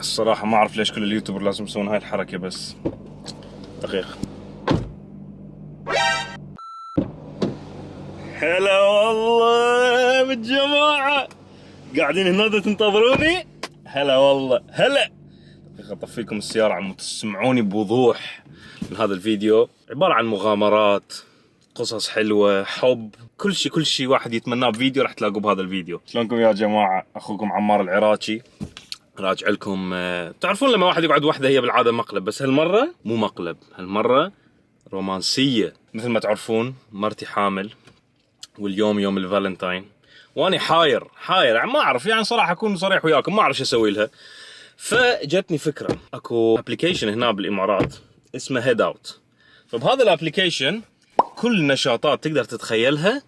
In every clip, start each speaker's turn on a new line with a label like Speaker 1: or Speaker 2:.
Speaker 1: الصراحة ما أعرف ليش كل اليوتيوبر لازم يسوون هاي الحركة بس دقيقة. هلا والله بالجماعة، قاعدين هنا تنتظروني؟ هلا والله هلا. دقيقة أطفيكم السيارة عم تسمعوني بوضوح. من هذا الفيديو عبارة عن مغامرات، قصص حلوة، حب، كل شيء واحد يتمناه بفيديو راح تلاقوه بهذا الفيديو. شلونكم يا جماعة؟ أخوكم عمار العراقي راجع لكم. تعرفون لما واحد يقعد وحده هي بالعادة مقلب، بس هالمرة مو مقلب، هالمرة رومانسية. مثل ما تعرفون مرتي حامل، واليوم يوم الفالنتاين، واني حاير يعني ما اعرف، يعني صراحة اكون صريح وياكم ما اعرف شو اسوي لها. فجتني فكرة، اكو ابلكيشن هنا بالامارات اسمه هيد اوت. فبهذا الابلكيشن كل النشاطات تقدر تتخيلها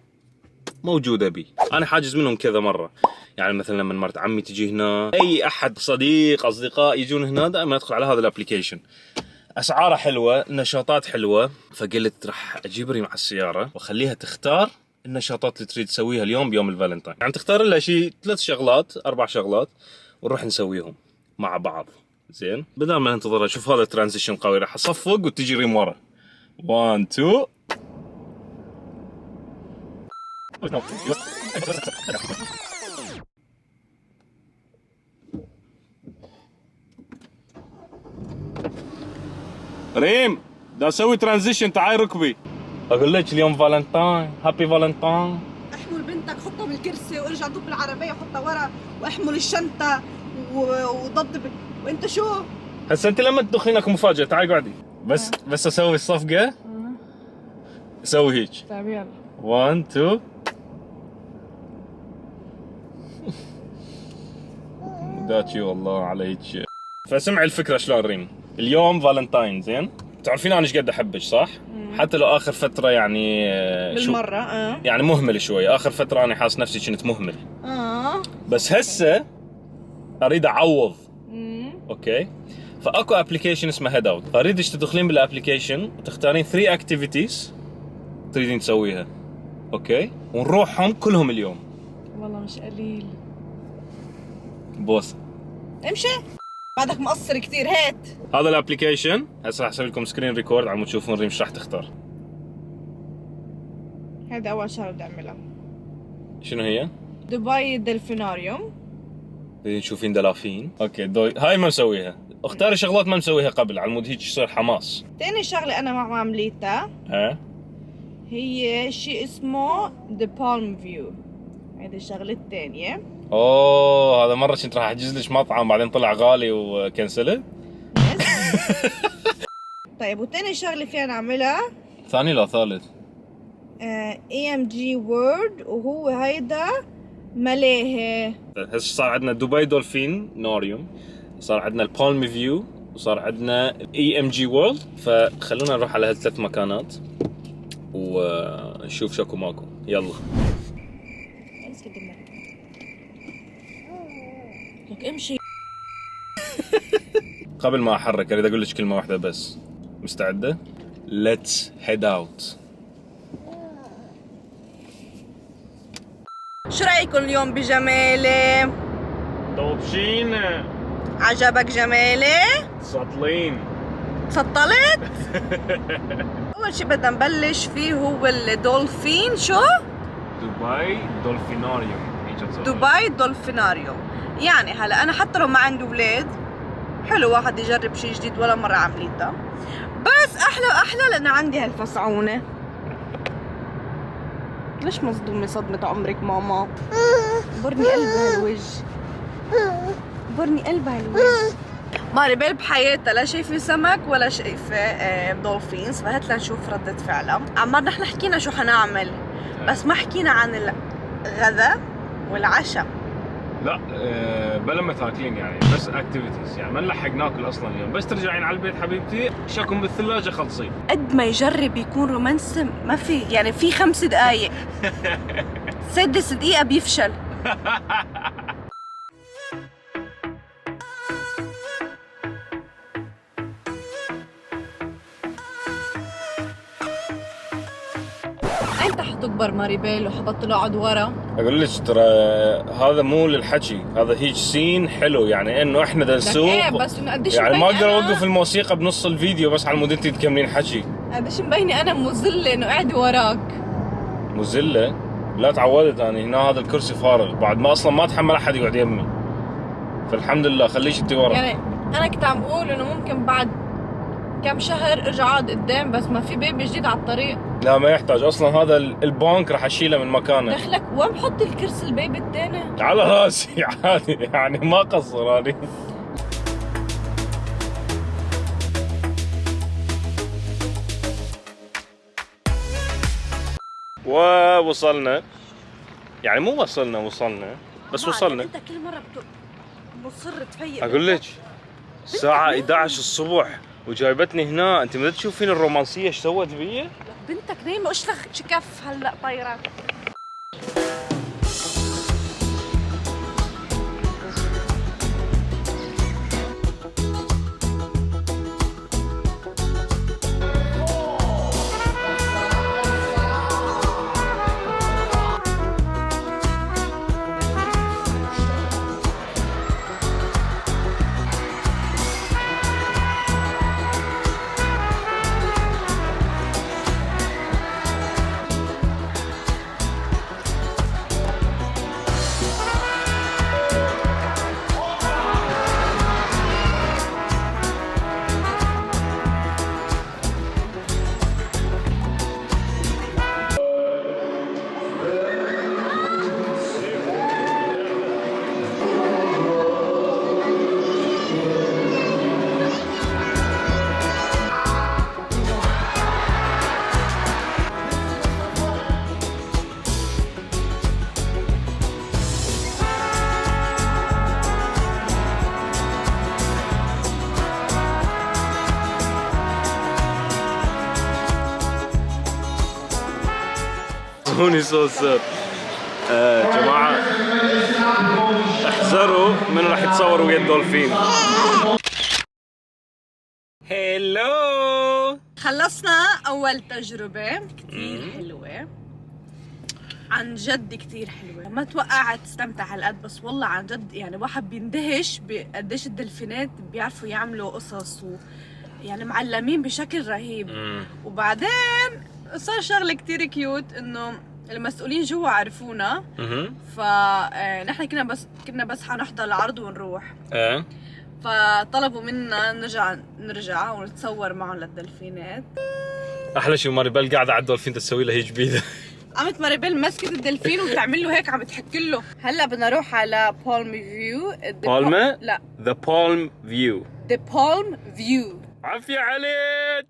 Speaker 1: موجودة بي. انا حاجز منهم كذا مرة، يعني مثلا لما مرت عمي تجي هنا، اي احد اصدقاء يجون هنا، دائما ادخل على هذا الابلكيشن. اسعاره حلوة، نشاطات حلوة. فقلت راح اجيب ريم على السيارة واخليها تختار النشاطات اللي تريد تسويها اليوم بيوم الفالنتاين. يعني تختار لها شيء 3 شغلات 4 شغلات ونروح نسويهم مع بعض. زين، بدل ما ننتظر. شوف هذا ترانزيشن قوي، راح اصفق وتجي ريم ورا. 1 2. ريم دا اسوي ترانزيشن، تعاي ركبي. اقول لك اليوم فالنتاين، هابي فالنتاين.
Speaker 2: احمل بنتك، حطها بالكرسي وارجع دوب بالعربيه وحطها ورا، واحمل الشنطه وضبط وانت شو؟
Speaker 1: هسه انت لما تدخلين اكو مفاجاه، تعالي قعدي. بس اسوي الصفقه. اسوي هيك.
Speaker 2: طيب يلا
Speaker 1: 1 2. داتشي والله عليك. فسمعي الفكره شلون ريم. اليوم فالنتاين، زين؟ تعرفين انا ايش قد احبك صح؟ حتى لو اخر فتره يعني
Speaker 2: بالمره
Speaker 1: يعني مهمل شوي. اخر فتره انا حاس نفسي كنت مهمل. بس هسه اريد اعوض. اوكي، فاكو ابلكيشن اسمه هيد اوت. فاريدك تدخلين بالابلكيشن وتختارين 3 اكتيفيتيز تريدين تسويها. اوكي، ونروحهم كلهم اليوم.
Speaker 2: والله مش قليل.
Speaker 1: بوس
Speaker 2: امشي، بعدك مقصر كثير. هات
Speaker 1: هذا الابلكيشن. هسه راح اسوي لكم سكرين ريكورد عم تشوفون ريم ايش راح تختار.
Speaker 2: هذا اول شغله بدي اعملها.
Speaker 1: شنو هي؟
Speaker 2: دبي دلفيناريوم.
Speaker 1: بدين تشوفين دلافين. اوكي هاي ما مسويها. اختاري شغلات ما مسويها قبل على مود هيك يصير حماس.
Speaker 2: ثاني شغله انا مع عمليتها هي شيء اسمه ذا بالم فيو. هذه الشغله الثانيه.
Speaker 1: اوه، هذا مره كنت راح احجز لك مطعم بعدين طلع غالي وكنسلت.
Speaker 2: طيب، وثاني شغله فينا نعملها
Speaker 1: ثاني لا ثالث.
Speaker 2: AMG وورد، وهو هيدا ملاهي.
Speaker 1: هسه صار عندنا دبي دولفين نوريوم، صار عندنا البالم فيو، وصار عندنا EMG وورلد. فخلونا نروح على هالثلاث مكانات ونشوف شكو ماكو. يلا
Speaker 2: لك امشي.
Speaker 1: قبل ما احرك اريد اقول لك كلمه واحده بس. مستعده؟ Let's head out.
Speaker 2: شو رايكم اليوم بجمالي؟
Speaker 1: طوبشين.
Speaker 2: عجبك جمالي؟
Speaker 1: ساطلين.
Speaker 2: تفضلت؟ اول شي بدنا نبلش فيه هو الدولفين. شو؟
Speaker 1: دبي دولفيناريوم.
Speaker 2: دبي دولفيناريوم. يعني هلا انا حتى لو ما عندي اولاد، حلو واحد يجرب شيء جديد، ولا مره عمليته. بس احلى واحلى لان عندي هالفصعونه. ليش مصدومه صدمه عمرك ماما؟ برني قلبها هالوجه، برني قلبها هالوجه. ماريبيل بحياتها لا شايفه سمك ولا شايفه دولفينز، فهات لنشوف ردة فعلها. عمار نحن حكينا شو حنعمل، بس ما حكينا عن الغداء والعشاء.
Speaker 1: لا بلا ما تاكلين يعني، بس اكتيفيتيز يعني ما نلحق ناكل اصلا اليوم. بس ترجعين على البيت حبيبتي شكم بالثلاجه خلصين.
Speaker 2: قد ما يجرب يكون رومانسي ما في، يعني في 5 دقايق 6 دقيقة بيفشل. متى حتكبر ماريبيل وحبطل اقعد ورا؟
Speaker 1: اقول لك ترى هذا مو للحكي، هذا هيج سين حلو يعني انه احنا دا نسوق.
Speaker 2: ايه بس انه قديش
Speaker 1: يعني ما اقدر
Speaker 2: مبيني
Speaker 1: اوقف الموسيقى بنص الفيديو بس على مود انت تكملين حكي.
Speaker 2: قديش مبيني انا مذله انه قاعده وراك.
Speaker 1: مزله؟ لا تعودت انا هنا، هذا الكرسي فارغ بعد ما اصلا ما اتحمل احد يقعد يمي، فالحمد لله خليك انت ورا.
Speaker 2: يعني انا كنت عم بقول انه ممكن بعد كم شهر ارجع اقعد قدام، بس ما في بيبي جديد على الطريق.
Speaker 1: لا ما يحتاج اصلا، هذا البانك راح اشيله من مكانه.
Speaker 2: دخلك وين بحط الكرسي البيبي الثاني؟
Speaker 1: على راسي عادي يعني ما قصر هذه. ووصلنا، يعني مو وصلنا بس وصلنا.
Speaker 2: انت كل مره مصر تفيق.
Speaker 1: اقول لك الساعة 11 الصبح وجايبتني هنا، انت ما تشوفين الرومانسية ايش سوت بي؟
Speaker 2: بنتك نايمه اشلخ شكف هلا طايره.
Speaker 1: هوني سو ساد. جماعة احذروا من راح يتصور ويا الدولفين. هلو،
Speaker 2: خلصنا اول تجربه كثير حلوه، عن جد كثير حلوه. ما توقعت استمتع هالقد، بس والله عن جد يعني واحد بيندهش بقديش الدلفينات بيعرفوا يعملوا قصص يعني معلمين بشكل رهيب. وبعدين صار شغله كثير كيوت انه المسؤولين جوا عرفونا، فنحن كنا بس حنحضر العرض ونروح. فطلبوا منا نرجع ونتصور معهم للدلفينات.
Speaker 1: احلى شيء ماريبيل قاعده على الدولفين تسوي له هيك بيده.
Speaker 2: قامت ماريبيل مسكت الدلفين وتعمل له هيك، عم تحكي له. هلا بدنا نروح على بالم فيو.
Speaker 1: بالمة؟
Speaker 2: لا،
Speaker 1: ذا بالم فيو.
Speaker 2: ذا بالم فيو.
Speaker 1: عافية عليك.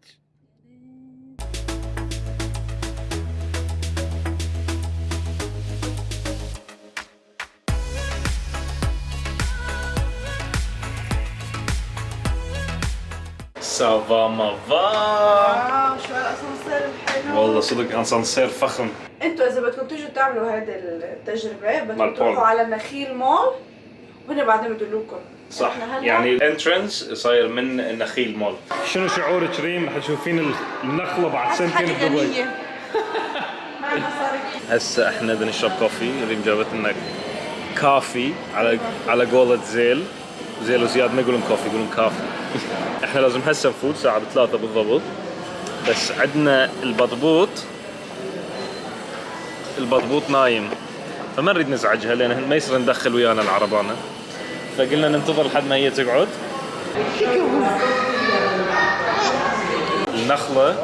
Speaker 1: سافا مافا.
Speaker 2: شو هالاسانسير الحلو.
Speaker 1: والله صدق اسانسير فخم.
Speaker 2: انتوا اذا بدكم تيجوا تعملوا هذه التجربه بدكم
Speaker 1: تروحوا
Speaker 2: على النخيل مول وهنا بعدين بدلوكم.
Speaker 1: صح، يعني الانترنس صاير من النخيل مول. شنو شعورك ريم لما تشوفين النخله بعد سنتين بدبي؟ هسه احنا بنشرب كوفي. ريم جابت لنا كافي على قولة زيل وزياد ما يقولون كوفي، يقولون كافي. احنا لازم هسه نفوت ساعة 3 بالضبط، بس عندنا البطبوط نايم، فما نريد نزعجها لان ما يصير ندخل ويانا العربانة، فقلنا ننتظر لحد ما هي تقعد. النخلة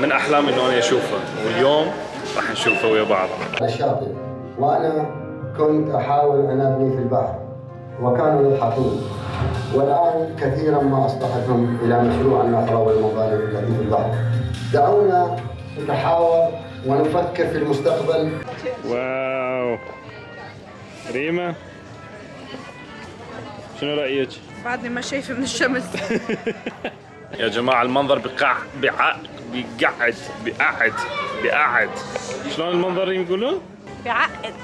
Speaker 1: من احلامي انه انا اشوفها، واليوم راح نشوفها ويا بعض.
Speaker 3: الشاطئ وانا كنت احاول ان ابني في البحر وكانوا يضحكون، والان كثيرا ما اصطحبهم الى مشروع النخله والمضارب التي في البحر. دعونا نتحاور ونفكر في المستقبل.
Speaker 1: واو ريما شنو رأيك؟
Speaker 2: بعدني ما شايفه من الشمس.
Speaker 1: يا جماعة المنظر بيقعد. شلون المنظر يقولون؟
Speaker 2: بعقد.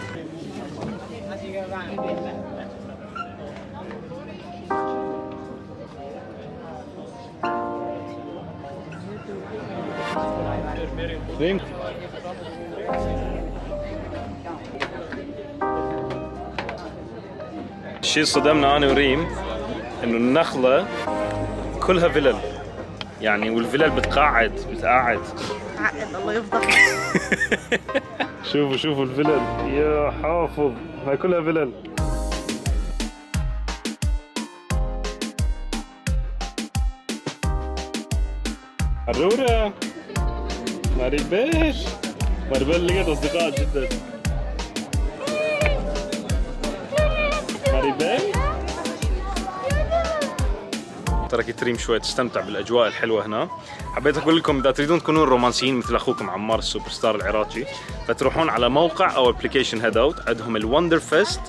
Speaker 1: ريم شيء صدمنا انا وريم انه النخله كلها فلل يعني، والفلل بتقعد بتقعد.
Speaker 2: عقد الله يفضحك.
Speaker 1: شوفوا الفلل يا حافظ، هاي كلها فلل. حرورة ماريبيل لقيت أصدقاء جدا. ماريبيل تركت ريم شوي تستمتع بالأجواء الحلوة هنا. حبيت أقول لكم إذا تريدون تكونون رومانسيين مثل أخوكم عمار السوبر ستار العراقي، فتروحون على موقع أو أبليكيشن هدوت، عندهم الوندر فيست،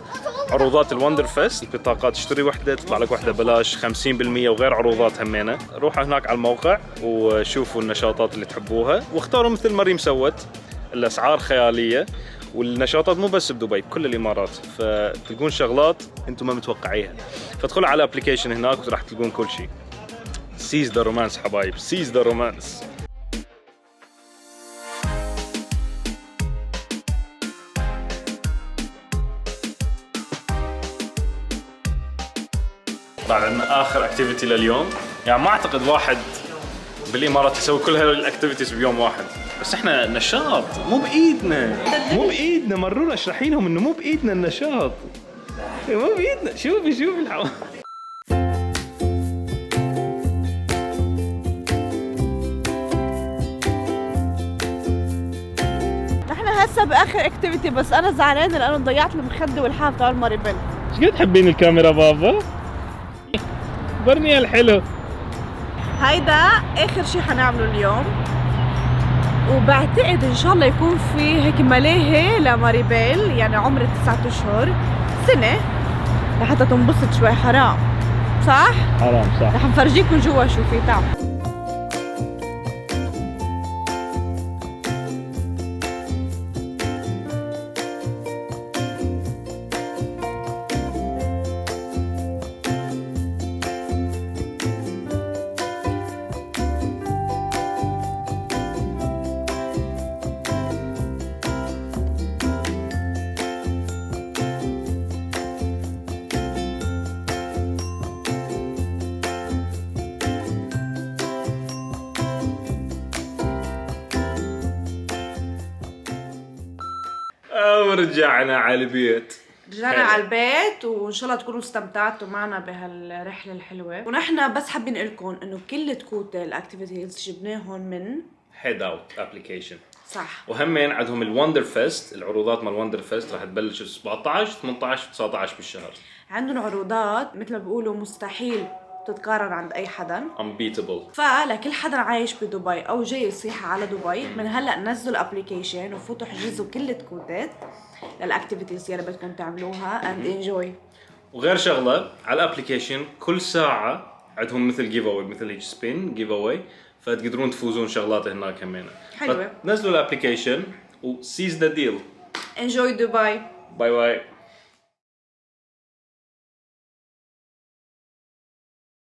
Speaker 1: عروضات الوندر فيست، البطاقات تشتري وحدة تطلع لك وحدة بلاش 50% وغير عروضات همينة. روحوا هناك على الموقع وشوفوا النشاطات اللي تحبوها واختاروا مثل ما ريم سوت. الأسعار خيالية والنشاطات مو بس بدبي، بكل الإمارات، فتلقون شغلات أنتم ما متوقعيها. فادخلوا على أبليكيشن هناك وراح تلقون كل شيء. سيز ذا رومانس حبايب، سيز ذا رومانس. بعد عندنا اخر اكتيفيتي لليوم. يعني ما اعتقد واحد بالامارات يسوي كل هذول الاكتيفيتيز بيوم واحد، بس احنا نشاط مو بايدنا مرور اشرحي لهم انه مو بايدنا النشاط، مو بايدنا. شوفي الحوار.
Speaker 2: نحن هسه باخر اكتيفيتي، بس انا زعلانه لانه ضيعت المخده والحاف تبع الماريبيل.
Speaker 1: ايش قد تحبين الكاميرا بابا؟ برني الحلو.
Speaker 2: هيدا اخر شيء حنعمله اليوم، وبعتقد ان شاء الله يكون في هيك ملاهي لماريبيل، يعني عمر 9 اشهر سنه لحتى تنبسط شوي. حرام صح؟
Speaker 1: حرام صح.
Speaker 2: رح نفرجيكم جوا شو في. تعالوا.
Speaker 1: ورجعنا على البيت.
Speaker 2: رجعنا على البيت، وان شاء الله تكونوا استمتعتوا معنا بهالرحله الحلوه. ونحن بس حابين نقول لكم انه كل تكوت الاكتيفيتيز جبناهم من
Speaker 1: هيد اوت ابلكيشن.
Speaker 2: صح.
Speaker 1: وهمين عندهم الوندر فيست، العروضات مال الوندر فيست راح تبلش 17 18 19 بالشهر.
Speaker 2: عندهم عروضات مثل ما بيقولوا مستحيل تتقارن عند اي حدا،
Speaker 1: unbeatable.
Speaker 2: فلكل حدا عايش بدبي او جاي يسيح على دبي من هلا نزلوا الابلكيشن وفوتوا حجزوا كل التكوتات للاكتيفيتيز يلي بدكم تعملوها اند انجوي.
Speaker 1: وغير شغله على الابلكيشن كل ساعه عندهم مثل جيف اواي، مثل هيك سبين جيف اواي، فتقدرون تفوزون شغلات هناك همينه.
Speaker 2: حلوه.
Speaker 1: نزلوا الابلكيشن وسيز ذا ديل.
Speaker 2: انجوي دبي.
Speaker 1: باي باي.